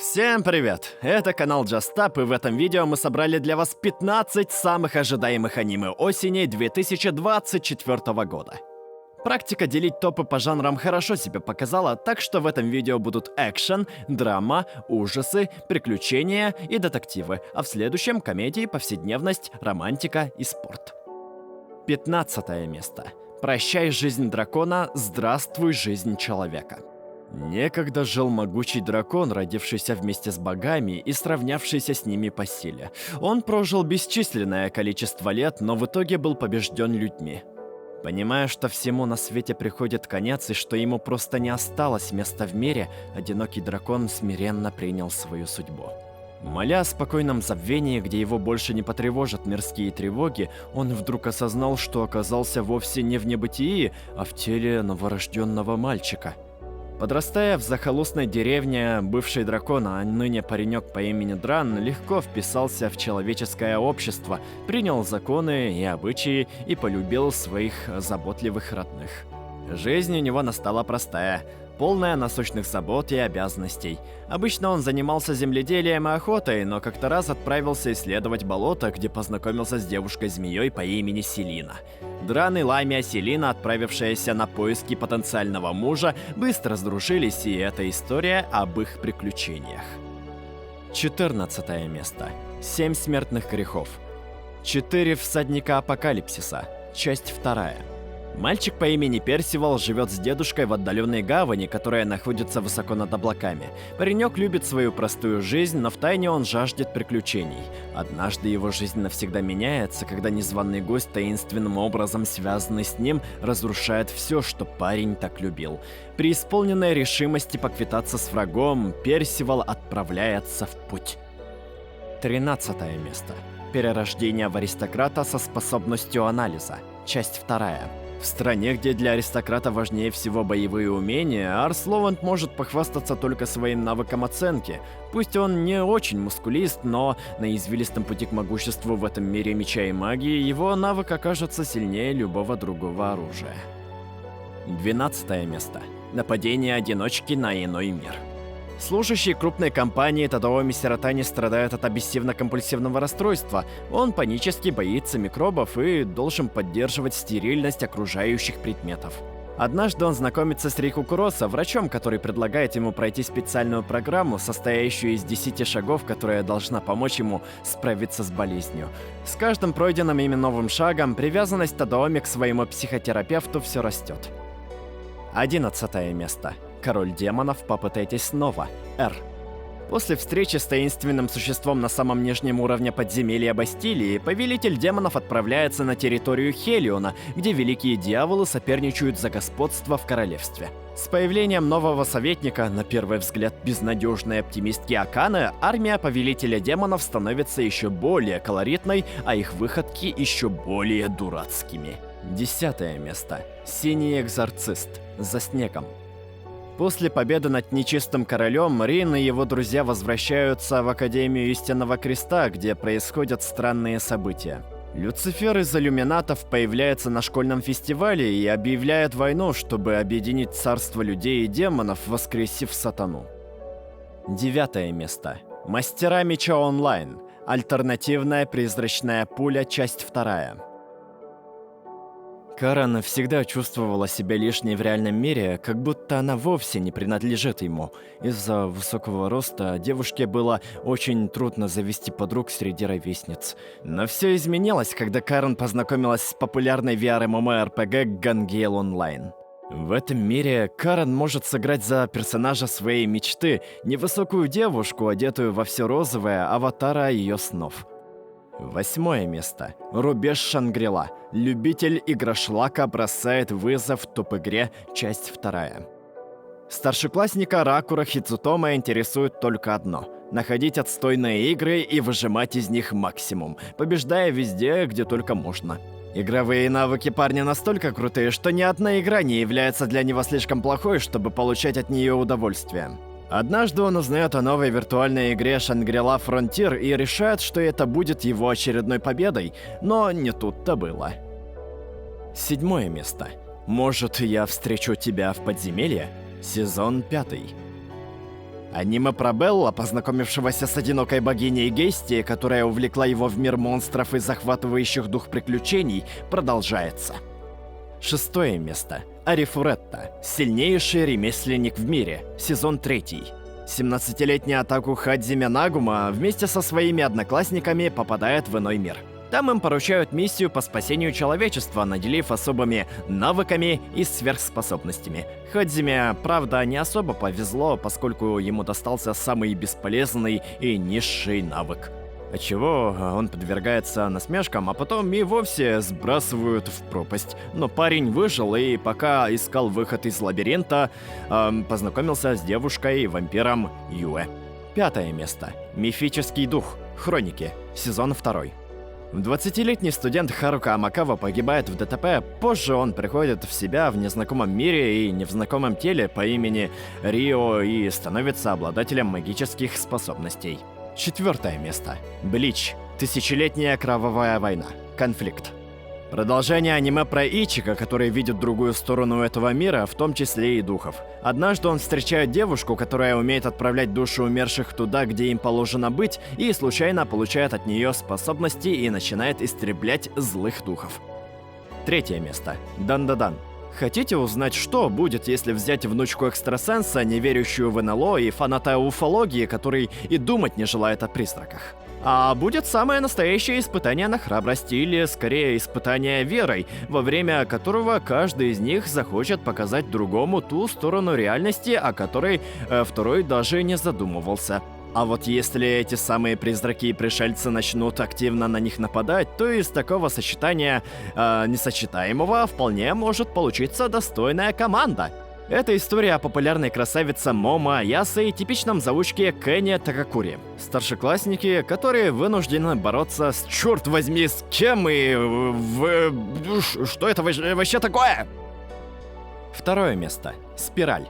Всем привет! Это канал Just Up, и в этом видео мы собрали для вас 15 самых ожидаемых аниме осени 2024 года. Практика делить топы по жанрам хорошо себя показала, так что в этом видео будут экшен, драма, ужасы, приключения и детективы, а в следующем комедии, повседневность, романтика и спорт. 15 место. Прощай, жизнь дракона, здравствуй, жизнь человека. Некогда жил могучий дракон, родившийся вместе с богами и сравнявшийся с ними по силе. Он прожил бесчисленное количество лет, но в итоге был побежден людьми. Понимая, что всему на свете приходит конец и что ему просто не осталось места в мире, одинокий дракон смиренно принял свою судьбу. Моля о спокойном забвении, где его больше не потревожат мирские тревоги, он вдруг осознал, что оказался вовсе не в небытии, а в теле новорожденного мальчика. Подрастая в захолустной деревне, бывший дракон, а ныне паренек по имени Дран, легко вписался в человеческое общество, принял законы и обычаи и полюбил своих заботливых родных. Жизнь у него настала простая, полная насущных забот и обязанностей. Обычно он занимался земледелием и охотой, но как-то раз отправился исследовать болото, где познакомился с девушкой-змеей по имени Селина. Дран и Ламия Селина, отправившаяся на поиски потенциального мужа, быстро сдружились, и эта история об их приключениях. 14 место. 7 смертных грехов. 4 всадника апокалипсиса. Часть 2. Мальчик по имени Персивал живет с дедушкой в отдаленной гавани, которая находится высоко над облаками. Паренек любит свою простую жизнь, но втайне он жаждет приключений. Однажды его жизнь навсегда меняется, когда незваный гость, таинственным образом связанный с ним, разрушает все, что парень так любил. При исполненной решимости поквитаться с врагом, Персивал отправляется в путь. 13 место. Перерождение в аристократа со способностью анализа. Часть 2. В стране, где для аристократа важнее всего боевые умения, Арс Ловент может похвастаться только своим навыком оценки. Пусть он не очень мускулист, но на извилистом пути к могуществу в этом мире меча и магии его навык окажется сильнее любого другого оружия. 12 место. Нападение одиночки на иной мир. Служащий крупной компании Тадооми Сиротани страдает от обессивно-компульсивного расстройства. Он панически боится микробов и должен поддерживать стерильность окружающих предметов. Однажды он знакомится с Рику Куроса, врачом, который предлагает ему пройти специальную программу, состоящую из 10 шагов, которая должна помочь ему справиться с болезнью. С каждым пройденным ими новым шагом привязанность Тадооми к своему психотерапевту все растет. 11 место. Король демонов, попытайтесь снова. Р. После встречи с таинственным существом на самом нижнем уровне подземелья Бастилии, повелитель демонов отправляется на территорию Хелиона, где великие дьяволы соперничают за господство в королевстве. С появлением нового советника, на первый взгляд безнадежной оптимистки Аканы, армия повелителя демонов становится еще более колоритной, а их выходки еще более дурацкими. 10 место. Синий экзорцист. За снегом. После победы над нечистым королем, Рин и его друзья возвращаются в Академию Истинного Креста, где происходят странные события. Люцифер из Иллюминатов появляется на школьном фестивале и объявляет войну, чтобы объединить царство людей и демонов, воскресив сатану. 9 место. Мастера меча онлайн. Альтернативная призрачная пуля, часть 2. Карен всегда чувствовала себя лишней в реальном мире, как будто она вовсе не принадлежит ему. Из-за высокого роста девушке было очень трудно завести подруг среди ровесниц. Но все изменилось, когда Карен познакомилась с популярной VR-MMORPG Gangale Online. В этом мире Карен может сыграть за персонажа своей мечты, невысокую девушку, одетую во все розовое, аватара ее снов. 8 место. Рубеж Шангрила. Любитель игрошлака бросает вызов топ-игре, часть 2. Старшеклассника Ракура Хидзутома интересует только одно – находить отстойные игры и выжимать из них максимум, побеждая везде, где только можно. Игровые навыки парня настолько крутые, что ни одна игра не является для него слишком плохой, чтобы получать от нее удовольствие. Однажды он узнает о новой виртуальной игре Shangri-La Frontier и решает, что это будет его очередной победой, но не тут-то было. 7 место. Может, я встречу тебя в подземелье? Сезон 5. Аниме про Белла, познакомившегося с одинокой богиней Гести, которая увлекла его в мир монстров и захватывающих дух приключений, продолжается. 6 место. Арифуретта. Сильнейший ремесленник в мире. Сезон 3. 17-летний Атаку Хадзиме Нагума вместе со своими одноклассниками попадает в иной мир. Там им поручают миссию по спасению человечества, наделив особыми навыками и сверхспособностями. Хадзиме, правда, не особо повезло, поскольку ему достался самый бесполезный и низший навык. Отчего он подвергается насмешкам, а потом и вовсе сбрасывают в пропасть. Но парень выжил и пока искал выход из лабиринта, познакомился с девушкой-вампиром Юэ. 5 место. Мифический дух. Хроники. Сезон 2. 20-летний студент Харука Амакава погибает в ДТП, позже он приходит в себя в незнакомом мире и незнакомом теле по имени Рио и становится обладателем магических способностей. 4 место. Блич. Тысячелетняя кровавая война. Конфликт. Продолжение аниме про Ичико, который видит другую сторону этого мира, в том числе и духов. Однажды он встречает девушку, которая умеет отправлять души умерших туда, где им положено быть, и случайно получает от нее способности и начинает истреблять злых духов. 3 место. Дандадан. Хотите узнать, что будет, если взять внучку экстрасенса, не верящую в НЛО, и фаната уфологии, который и думать не желает о призраках? А будет самое настоящее испытание на храбрость, или, скорее, испытание верой, во время которого каждый из них захочет показать другому ту сторону реальности, о которой второй даже не задумывался. А вот если эти самые призраки и пришельцы начнут активно на них нападать, то из такого сочетания несочетаемого вполне может получиться достойная команда. Это история о популярной красавице Момо Аясе и типичном заучке Кэне Такакури. Старшеклассники, которые вынуждены бороться с, черт возьми, с кем и... Что это вообще такое? 2 место. Спираль.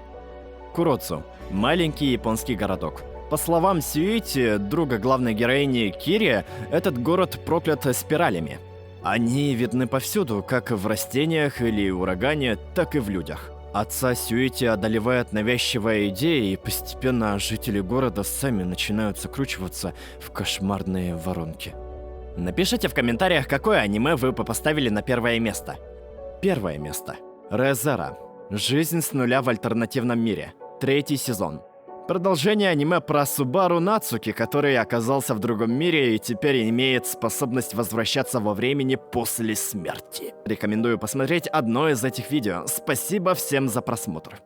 Куроцу. Маленький японский городок. По словам Сюити, друга главной героини Кири, этот город проклят спиралями. Они видны повсюду, как в растениях или урагане, так и в людях. Отца Сюити одолевает навязчивая идея, и постепенно жители города сами начинают закручиваться в кошмарные воронки. Напишите в комментариях, какое аниме вы бы поставили на 1 место. 1 место. Re:Zero. Жизнь с нуля в альтернативном мире. 3 сезон. Продолжение аниме про Субару Нацуки, который оказался в другом мире и теперь имеет способность возвращаться во времени после смерти. Рекомендую посмотреть одно из этих видео. Спасибо всем за просмотр.